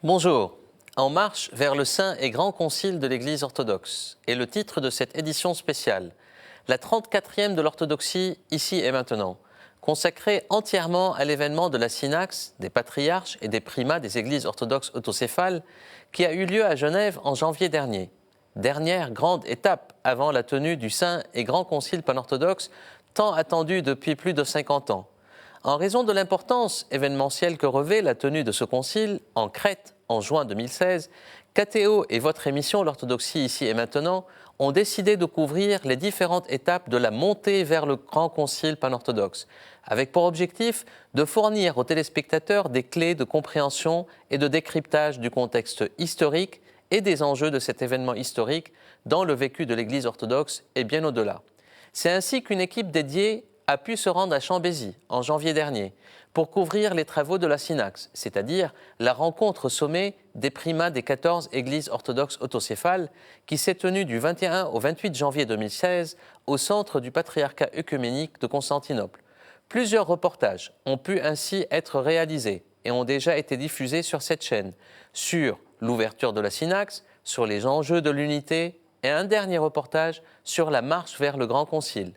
Bonjour, En marche vers le Saint et Grand Concile de l'Église orthodoxe est le titre de cette édition spéciale, la 34e de l'orthodoxie ici et maintenant, consacrée entièrement à l'événement de la synaxe des patriarches et des primats des églises orthodoxes autocéphales qui a eu lieu à Genève en janvier dernier. Dernière grande étape avant la tenue du Saint et Grand Concile panorthodoxe tant attendu depuis plus de 50 ans. En raison de l'importance événementielle que revêt la tenue de ce concile en Crète en juin 2016, KTO et votre émission L'Orthodoxie ici et maintenant ont décidé de couvrir les différentes étapes de la montée vers le Grand Concile panorthodoxe, avec pour objectif de fournir aux téléspectateurs des clés de compréhension et de décryptage du contexte historique et des enjeux de cet événement historique dans le vécu de l'Église orthodoxe et bien au-delà. C'est ainsi qu'une équipe dédiée a pu se rendre à Chambézy en janvier dernier pour couvrir les travaux de la synaxe, c'est-à-dire la rencontre sommet des primats des 14 églises orthodoxes autocéphales qui s'est tenue du 21 au 28 janvier 2016 au centre du patriarcat œcuménique de Constantinople. Plusieurs reportages ont pu ainsi être réalisés et ont déjà été diffusés sur cette chaîne, sur l'ouverture de la synaxe, sur les enjeux de l'unité et un dernier reportage sur la marche vers le Grand Concile.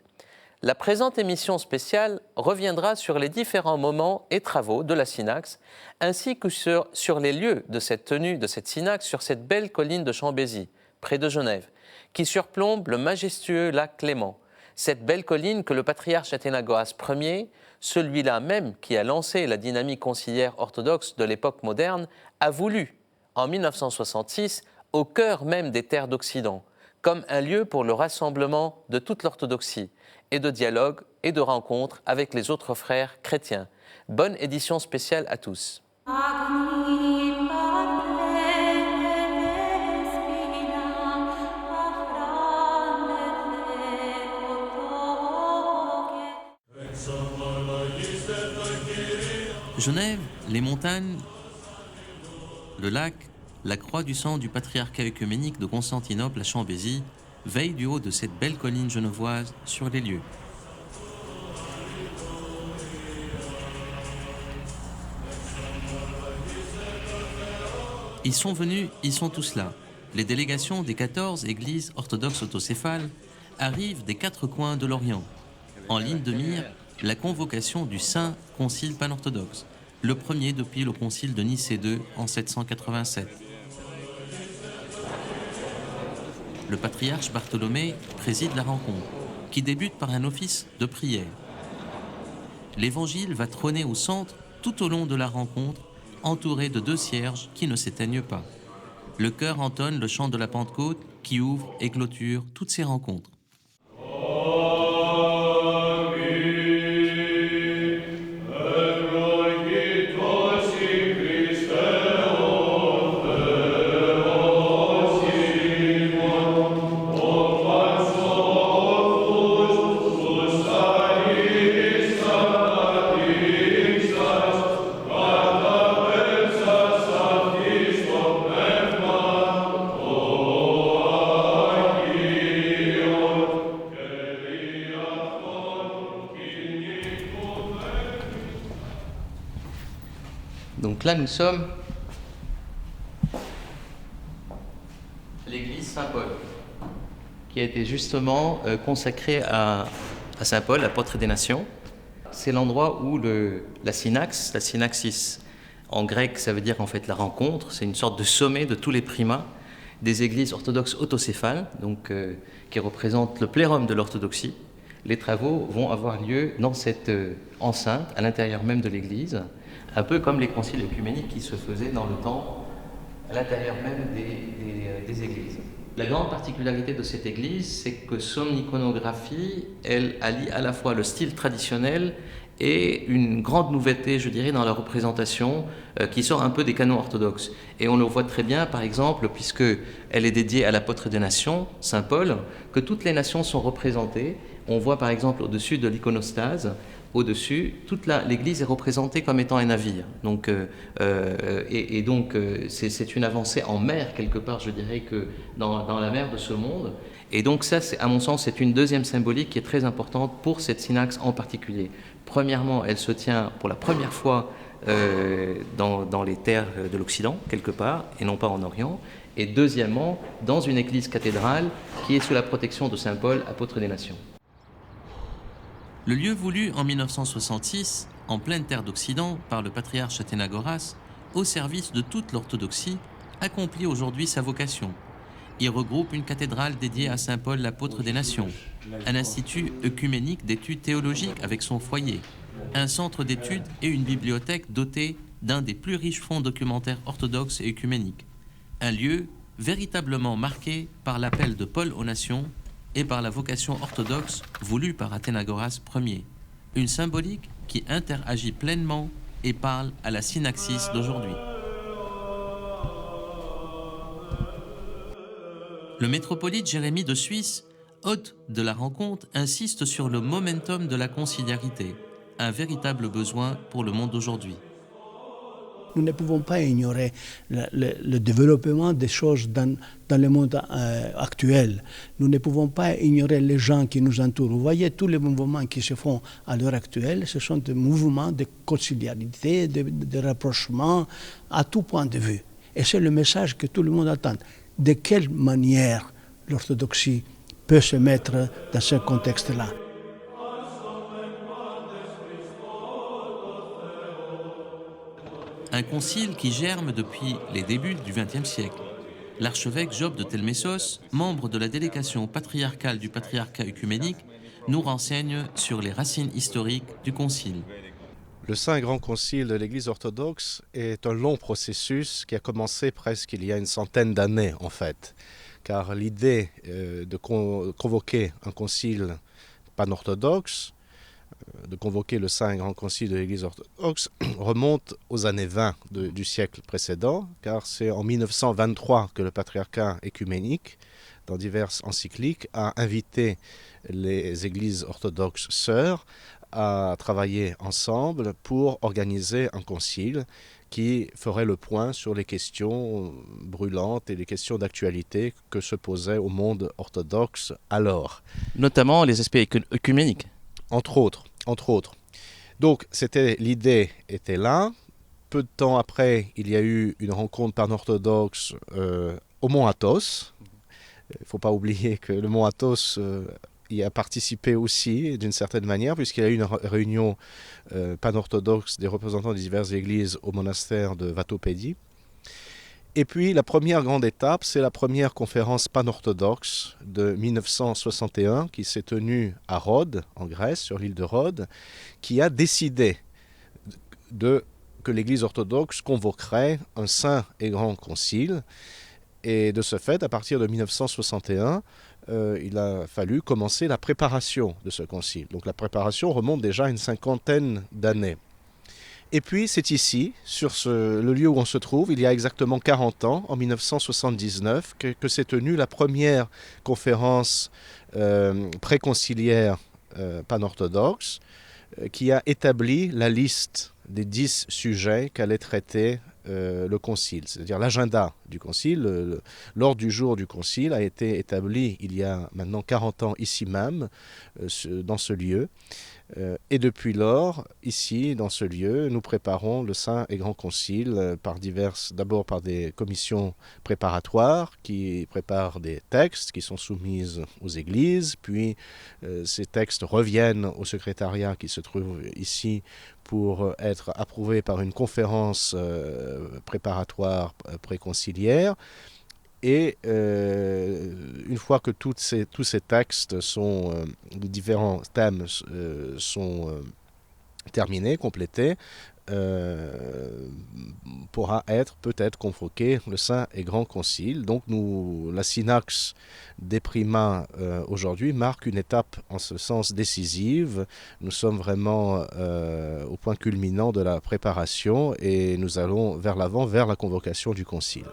La présente émission spéciale reviendra sur les différents moments et travaux de la synaxe, ainsi que sur les lieux de cette tenue de cette synaxe sur cette belle colline de Chambézy, près de Genève, qui surplombe le majestueux lac Léman. Cette belle colline que le patriarche Athénagoras Ier, celui-là même qui a lancé la dynamique conciliaire orthodoxe de l'époque moderne, a voulu, en 1966, au cœur même des terres d'Occident, comme un lieu pour le rassemblement de toute l'orthodoxie, et de dialogue et de rencontre avec les autres frères chrétiens. Bonne édition spéciale à tous. Genève, les montagnes, le lac, la croix du sang du patriarcat œcuménique de Constantinople à Chambézy veille du haut de cette belle colline genevoise sur les lieux. Ils sont venus, ils sont tous là. Les délégations des 14 églises orthodoxes autocéphales arrivent des 4 coins de l'Orient. En ligne de mire, la convocation du Saint Concile panorthodoxe, le premier depuis le concile de Nicée II en 787. Le patriarche Bartholomée préside la rencontre, qui débute par un office de prière. L'évangile va trôner au centre tout au long de la rencontre, entouré de 2 cierges qui ne s'éteignent pas. Le chœur entonne le chant de la Pentecôte qui ouvre et clôture toutes ces rencontres. Donc là, nous sommes l'église Saint-Paul, qui a été justement consacrée à Saint-Paul, apôtre des nations. C'est l'endroit où la synaxe, la synaxis, en grec, ça veut dire en fait la rencontre, c'est une sorte de sommet de tous les primats des églises orthodoxes autocéphales, donc qui représentent le plérum de l'orthodoxie. Les travaux vont avoir lieu dans cette enceinte, à l'intérieur même de l'église, un peu comme les conciles œcuméniques qui se faisaient dans le temps à l'intérieur même des églises. La grande particularité de cette église, c'est que son iconographie, elle allie à la fois le style traditionnel et une grande nouveauté, je dirais, dans la représentation qui sort un peu des canons orthodoxes. Et on le voit très bien, par exemple, puisqu'elle est dédiée à l'apôtre des nations, Saint Paul, que toutes les nations sont représentées. On voit par exemple au-dessus de l'iconostase, au-dessus, toute l'église est représentée comme étant un navire. Donc, c'est une avancée en mer, quelque part, je dirais, que dans la mer de ce monde. Et donc ça, à mon sens, c'est une deuxième symbolique qui est très importante pour cette synaxe en particulier. Premièrement, elle se tient pour la première fois dans les terres de l'Occident, quelque part, et non pas en Orient. Et deuxièmement, dans une église cathédrale qui est sous la protection de Saint Paul, apôtre des nations. Le lieu voulu en 1966, en pleine terre d'Occident, par le patriarche Athénagoras, au service de toute l'orthodoxie, accomplit aujourd'hui sa vocation. Il regroupe une cathédrale dédiée à Saint Paul, l'apôtre des nations, un institut œcuménique d'études théologiques avec son foyer, un centre d'études et une bibliothèque dotée d'un des plus riches fonds documentaires orthodoxes et œcuméniques. Un lieu véritablement marqué par l'appel de Paul aux nations et par la vocation orthodoxe voulue par Athénagoras Ier. Une symbolique qui interagit pleinement et parle à la synaxis d'aujourd'hui. Le métropolite Jérémie de Suisse, hôte de la rencontre, insiste sur le momentum de la conciliarité, un véritable besoin pour le monde d'aujourd'hui. Nous ne pouvons pas ignorer le développement des choses dans le monde actuel. Nous ne pouvons pas ignorer les gens qui nous entourent. Vous voyez, tous les mouvements qui se font à l'heure actuelle, ce sont des mouvements de conciliarité, de rapprochement, à tout point de vue. Et c'est le message que tout le monde attend. De quelle manière l'orthodoxie peut se mettre dans ce contexte-là? Un concile qui germe depuis les débuts du XXe siècle. L'archevêque Job de Telmessos, membre de la délégation patriarcale du patriarcat œcuménique, nous renseigne sur les racines historiques du concile. Le Saint et Grand Concile de l'Église orthodoxe est un long processus qui a commencé presque il y a une centaine d'années en fait. Car l'idée de convoquer un concile panorthodoxe, de convoquer le Saint et Grand Concile de l'Église orthodoxe remonte aux années 20 du siècle précédent, car c'est en 1923 que le patriarcat œcuménique, dans diverses encycliques, a invité les églises orthodoxes sœurs à travailler ensemble pour organiser un concile qui ferait le point sur les questions brûlantes et les questions d'actualité que se posaient au monde orthodoxe alors. Notamment les aspects œcuméniques. Entre autres. Donc l'idée était là. Peu de temps après, il y a eu une rencontre panorthodoxe au Mont Athos. Il ne faut pas oublier que le Mont Athos y a participé aussi d'une certaine manière, puisqu'il y a eu une réunion panorthodoxe des représentants des diverses églises au monastère de Vatopédie. Et puis la première grande étape, c'est la première conférence panorthodoxe de 1961 qui s'est tenue à Rhodes, en Grèce, sur l'île de Rhodes, qui a décidé que l'Église orthodoxe convoquerait un saint et grand concile. Et de ce fait, à partir de 1961, il a fallu commencer la préparation de ce concile. Donc la préparation remonte déjà à une cinquantaine d'années. Et puis c'est ici, sur le lieu où on se trouve, il y a exactement 40 ans, en 1979, que s'est tenue la première conférence préconciliaire panorthodoxe, qui a établi la liste des 10 sujets qu'allait traiter le concile, c'est-à-dire l'agenda du concile. L'ordre du jour du concile a été établi il y a maintenant 40 ans ici même, dans ce lieu. Et depuis lors, ici, dans ce lieu, nous préparons le Saint et Grand Concile d'abord par des commissions préparatoires qui préparent des textes qui sont soumis aux églises, puis ces textes reviennent au secrétariat qui se trouve ici pour être approuvés par une conférence préparatoire préconciliaire. Et une fois que tous ces textes les différents thèmes sont terminés, complétés, pourra être peut-être convoqué le Saint et Grand Concile. Donc la synaxe des primats aujourd'hui marque une étape en ce sens décisive. Nous sommes vraiment au point culminant de la préparation et nous allons vers l'avant, vers la convocation du Concile.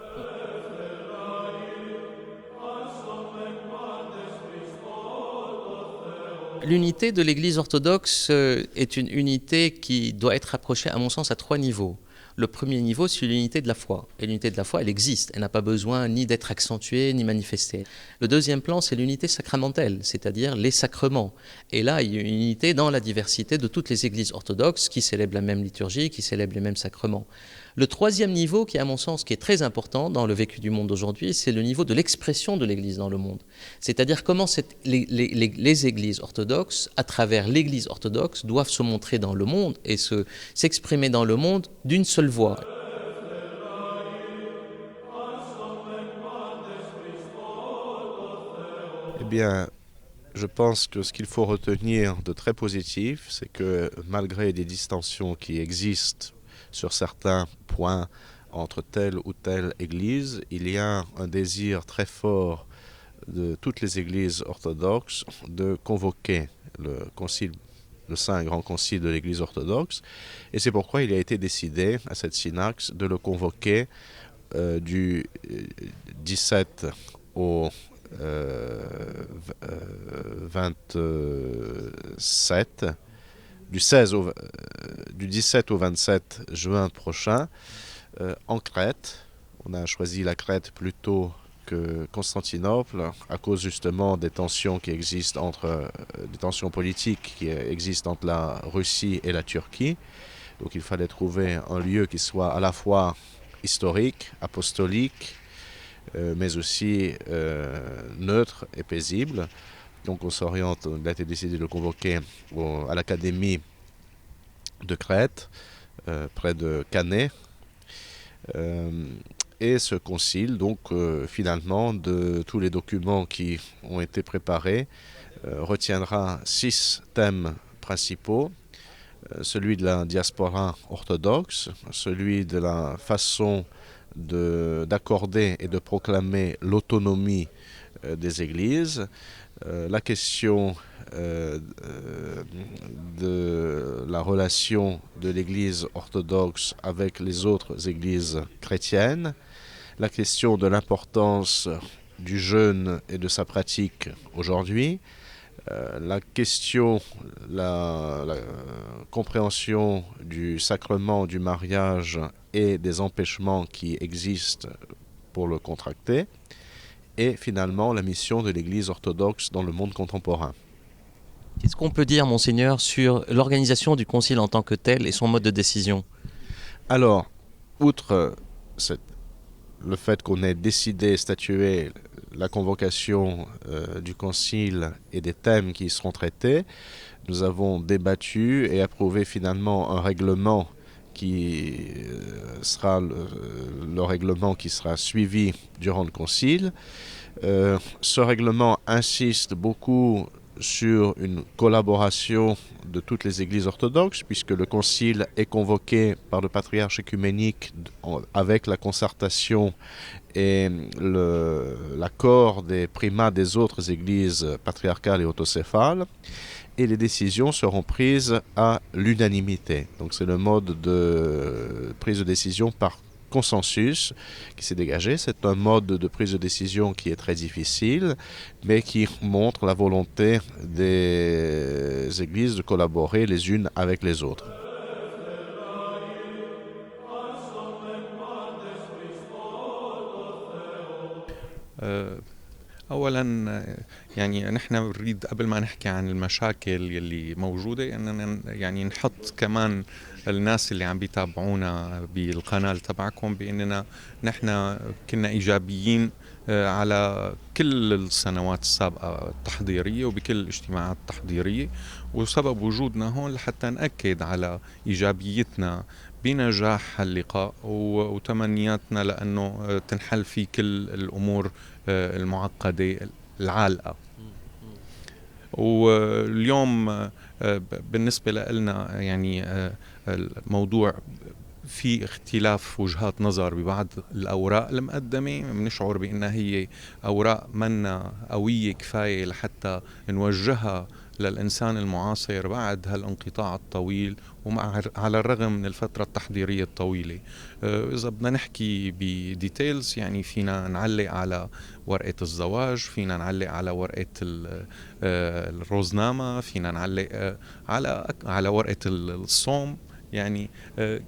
L'unité de l'Église orthodoxe est une unité qui doit être approchée, à mon sens, à 3 niveaux. Le premier niveau, c'est l'unité de la foi. Et l'unité de la foi, elle existe. Elle n'a pas besoin ni d'être accentuée, ni manifestée. Le deuxième plan, c'est l'unité sacramentelle, c'est-à-dire les sacrements. Et là, il y a une unité dans la diversité de toutes les églises orthodoxes qui célèbrent la même liturgie, qui célèbrent les mêmes sacrements. Le troisième niveau, qui à mon sens qui est très important dans le vécu du monde aujourd'hui, c'est le niveau de l'expression de l'Église dans le monde. C'est-à-dire comment les églises orthodoxes, à travers l'Église orthodoxe, doivent se montrer dans le monde et s'exprimer dans le monde d'une seule voix. Eh bien, je pense que ce qu'il faut retenir de très positif, c'est que malgré des distensions qui existent sur certains points entre telle ou telle église, il y a un désir très fort de toutes les églises orthodoxes de convoquer le Saint Grand Concile de l'Église orthodoxe, et c'est pourquoi il a été décidé à cette synaxe de le convoquer du 17 au 27, du 17 au 27 juin prochain en Crète. On a choisi la Crète plutôt que Constantinople à cause justement des tensions qui existent des tensions politiques qui existent entre la Russie et la Turquie. Donc il fallait trouver un lieu qui soit à la fois historique, apostolique, mais aussi neutre et paisible. Donc on s'oriente, il a été décidé de le convoquer à l'Académie de Crète, près de Cannae. Et ce concile, donc finalement, de tous les documents qui ont été préparés, retiendra 6 thèmes principaux. Celui de la diaspora orthodoxe, celui de la façon d'accorder et de proclamer l'autonomie des églises, la question de la relation de l'Église orthodoxe avec les autres églises chrétiennes, la question de l'importance du jeûne et de sa pratique aujourd'hui, la question, la compréhension du sacrement du mariage et des empêchements qui existent pour le contracter, et finalement la mission de l'Église orthodoxe dans le monde contemporain. Qu'est-ce qu'on peut dire, Monseigneur, sur l'organisation du Concile en tant que tel et son mode de décision? Alors, outre le fait qu'on ait décidé, statué la convocation du Concile et des thèmes qui y seront traités, nous avons débattu et approuvé finalement un règlement qui sera le règlement qui sera suivi durant le Concile. Ce règlement insiste beaucoup sur une collaboration de toutes les églises orthodoxes, puisque le concile est convoqué par le patriarche œcuménique avec la concertation et l'accord des primats des autres églises patriarcales et autocéphales, et les décisions seront prises à l'unanimité. Donc c'est le mode de prise de décision par consensus qui s'est dégagé. C'est un mode de prise de décision qui est très difficile, mais qui montre la volonté des églises de collaborer les unes avec les autres. اولا يعني نحن نريد قبل ما نحكي عن المشاكل يلي موجوده اننا يعني نحط كمان الناس اللي عم بيتابعونا بالقناه تبعكم باننا نحن كنا ايجابيين على كل السنوات السابقه التحضيريه وبكل الاجتماعات التحضيريه، وسبب وجودنا هون لحتى ناكد على ايجابيتنا بنجاح اللقاء وتمنياتنا لانه تنحل فيه كل الامور المعقدة العالقة. واليوم بالنسبة لنا يعني الموضوع في اختلاف وجهات نظر ببعض الأوراق المقدمة، بنشعر بأنها هي أوراق منا قوية كفاية لحتى نوجهها للإنسان المعاصر بعد هالانقطاع الطويل على الرغم من الفترة التحضيرية الطويلة. إذا بدنا نحكي بديتيلز يعني فينا نعلق على ورقة الزواج، فينا نعلق على ورقة الروزنامة، فينا نعلق على ورقة الصوم يعني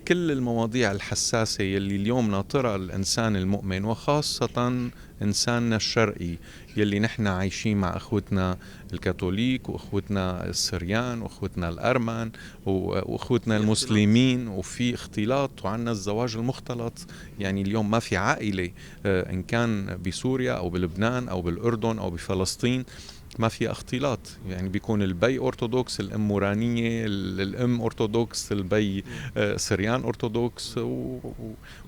كل المواضيع الحساسة يلي اليوم ناطرها الإنسان المؤمن، وخاصة إنساننا الشرقي يلي نحن عايشين مع أخوتنا الكاثوليك وأخوتنا السريان وأخوتنا الأرمن وأخوتنا المسلمين، وفي اختلاط وعنا الزواج المختلط. يعني اليوم ما في عائلة إن كان بسوريا أو بلبنان أو بالأردن أو بفلسطين ما في اختلاط. يعني بيكون البي أرثوذكس، الأم مورانية، الأم أرثوذكس، البي سريان أرثوذكس،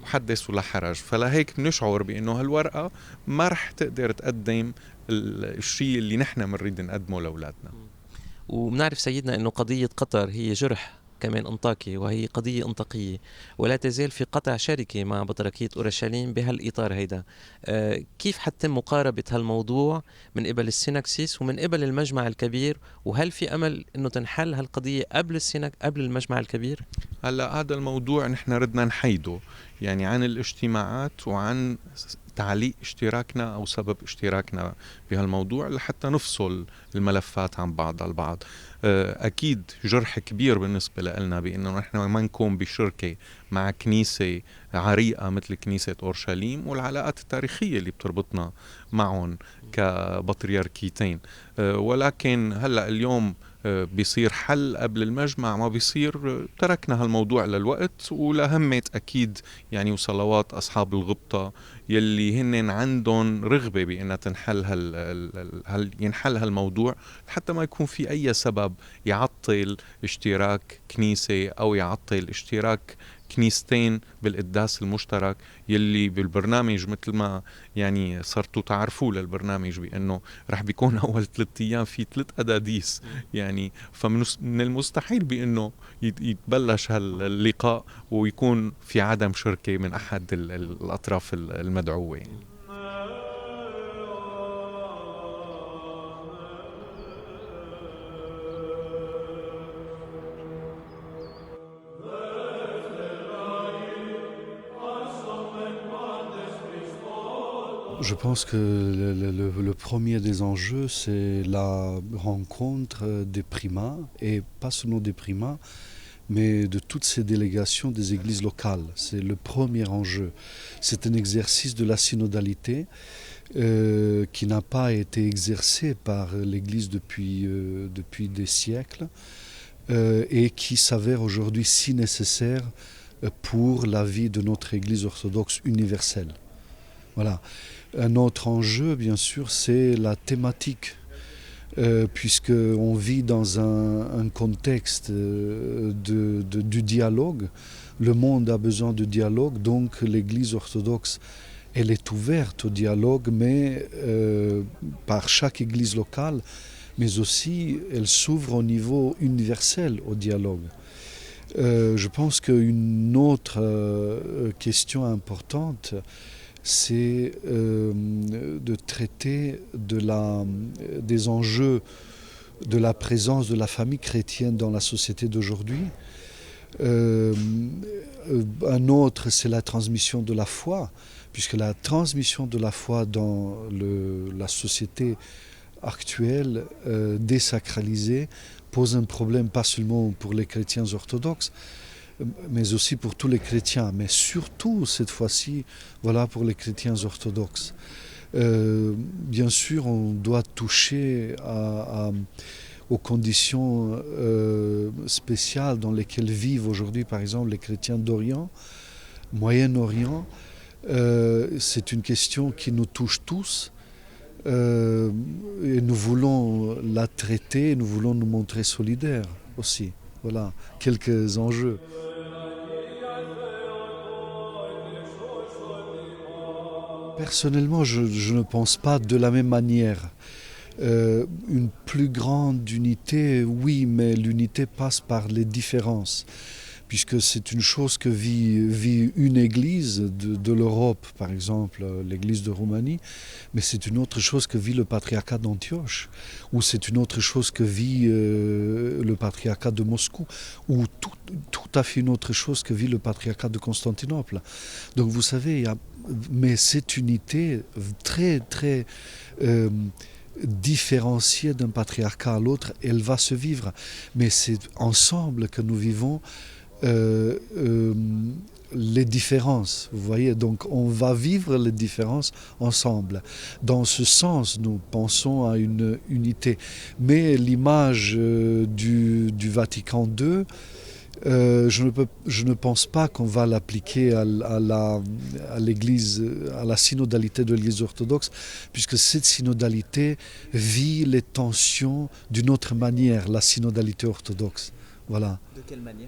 وحدث ولا حرج. فلهيك بنشعر بأنه هالورقة ما رح تقدر تقدم الشيء اللي نحن بنريد نقدمه لأولادنا. وبنعرف سيدنا أنه قضية قطر هي جرح كمان أنطاكي، وهي قضية أنطاكية، ولا تزال في قطع شركة مع بطركية أورشليم بهالإطار هيدا. كيف حتم مقاربة هالموضوع من قبل السيناكسيس ومن قبل المجمع الكبير؟ وهل في أمل أنه تنحل هالقضية قبل المجمع الكبير؟ هلا هذا الموضوع نحن ردنا نحيده يعني عن الاجتماعات وعن تعليق اشتراكنا أو سبب اشتراكنا بهالموضوع لحتى نفصل الملفات عن بعض البعض. أكيد جرح كبير بالنسبة لنا بأنه نحن ما نكون بشركة مع كنيسة عريقة مثل كنيسة أورشليم والعلاقات التاريخية اللي بتربطنا معهم كبطريركيتين. ولكن هلأ اليوم بيصير حل قبل المجمع ما بيصير، تركنا هالموضوع للوقت ولهمة أكيد يعني وصلوات أصحاب الغبطة يلي هن عندهم رغبة بأنها تنحل ينحل هالموضوع حتى ما يكون في أي سبب يعطل اشتراك كنيسة أو يعطل اشتراك كنيستين بالقداس المشترك يلي بالبرنامج. مثل ما يعني صرتوا تعرفوا للبرنامج بأنه رح بيكون أول 3 أيام في 3 أداديس يعني، فمن المستحيل بأنه يتبلش هاللقاء ويكون في عدم شركة من أحد الأطراف المدعوة. Je pense que le premier des enjeux, c'est la rencontre des primats, et pas seulement des primats, mais de toutes ces délégations des églises locales. C'est le premier enjeu. C'est un exercice de la synodalité qui n'a pas été exercé par l'Église depuis des siècles et qui s'avère aujourd'hui si nécessaire pour la vie de notre Église orthodoxe universelle. Voilà. Un autre enjeu, bien sûr, c'est la thématique, puisqu'on vit dans un contexte du dialogue. Le monde a besoin de dialogue, donc l'Église orthodoxe, elle est ouverte au dialogue, mais par chaque Église locale, mais aussi elle s'ouvre au niveau universel au dialogue. Je pense qu'une autre question importante, c'est de traiter des enjeux de la présence de la famille chrétienne dans la société d'aujourd'hui. Un autre, c'est la transmission de la foi, puisque la transmission de la foi dans la société actuelle, désacralisée, pose un problème pas seulement pour les chrétiens orthodoxes, mais aussi pour tous les chrétiens, mais surtout cette fois-ci, voilà, pour les chrétiens orthodoxes. Bien sûr, on doit toucher aux conditions spéciales dans lesquelles vivent aujourd'hui, par exemple, les chrétiens d'Orient, Moyen-Orient. C'est une question qui nous touche tous et nous voulons la traiter, nous voulons nous montrer solidaires aussi. Voilà, quelques enjeux. Personnellement, je ne pense pas de la même manière. Une plus grande unité, oui, mais l'unité passe par les différences, puisque c'est une chose que vit une église de l'Europe, par exemple l'église de Roumanie, mais c'est une autre chose que vit le patriarcat d'Antioche, ou c'est une autre chose que vit le patriarcat de Moscou, ou tout à fait une autre chose que vit le patriarcat de Constantinople. Donc vous savez, mais cette unité très très différenciée d'un patriarcat à l'autre, elle va se vivre, mais c'est ensemble que nous vivons les différences, vous voyez, donc on va vivre les différences ensemble. Dans ce sens, nous pensons à une unité. Mais l'image du Vatican II, je ne pense pas qu'on va l'appliquer à l'Église, à la synodalité de l'Église orthodoxe, puisque cette synodalité vit les tensions d'une autre manière, la synodalité orthodoxe. Voilà. De quelle manière?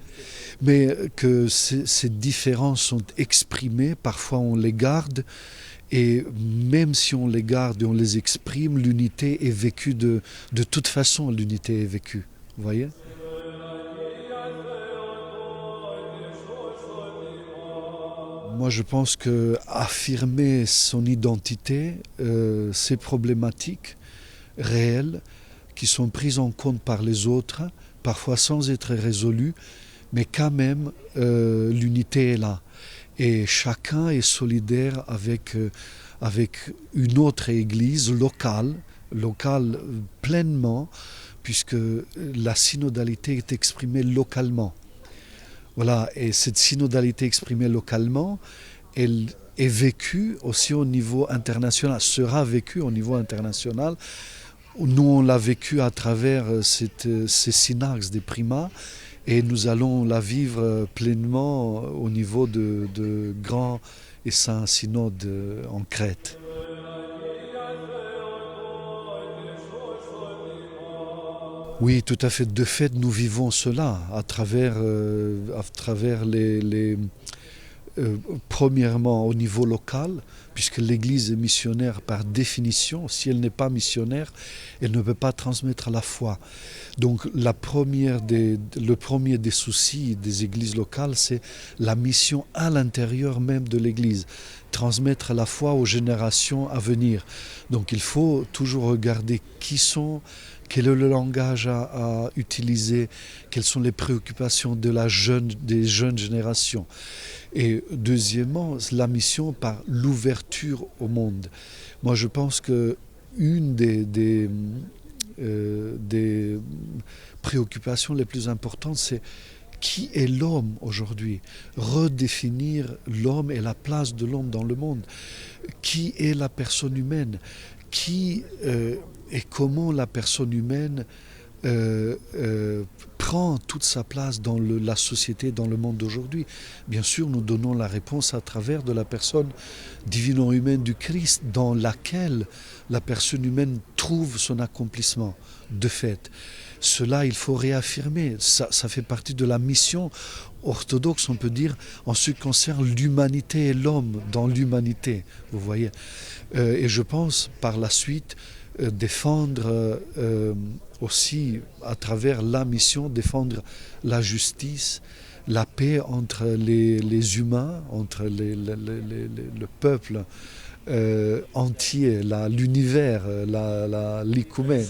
Mais que ces différences sont exprimées, parfois on les garde, et même si on les garde et on les exprime, l'unité est vécue de toute façon, l'unité est vécue. Vous voyez? Moi, je pense que affirmer son identité, c'est problématique, réelles, qui sont prises en compte par les autres, parfois sans être résolues, mais quand même, l'unité est là. Et chacun est solidaire avec une autre église locale pleinement, puisque la synodalité est exprimée localement. Voilà, et cette synodalité exprimée localement, elle est vécue aussi au niveau international, sera vécue au niveau international. Nous, on l'a vécu à travers ces synaxes des primats, et nous allons la vivre pleinement au niveau de grands et saints synodes en Crète. Oui, tout à fait. De fait, nous vivons cela à travers premièrement au niveau local, puisque l'Église est missionnaire par définition. Si elle n'est pas missionnaire, elle ne peut pas transmettre la foi. Donc le premier des soucis des églises locales, c'est la mission à l'intérieur même de l'Église, transmettre la foi aux générations à venir. Donc il faut toujours regarder quel est le langage à utiliser, quelles sont les préoccupations des jeunes générations. Et deuxièmement, la mission par l'ouverture au monde. Moi, je pense que une des préoccupations les plus importantes, c'est qui est l'homme aujourd'hui? Redéfinir l'homme et la place de l'homme dans le monde. Qui est la personne humaine? Qui et comment la personne humaine prend toute sa place dans la société, dans le monde d'aujourd'hui. Bien sûr, nous donnons la réponse à travers de la personne divino-humaine du Christ, dans laquelle la personne humaine trouve son accomplissement, de fait. Cela, il faut réaffirmer. Ça fait partie de la mission orthodoxe, on peut dire, en ce qui concerne l'humanité et l'homme dans l'humanité, vous voyez. Et je pense, par la suite, défendre aussi, à travers la mission, défendre la justice, la paix entre les humains, entre le peuple entier, l'univers, l'ïcoumène.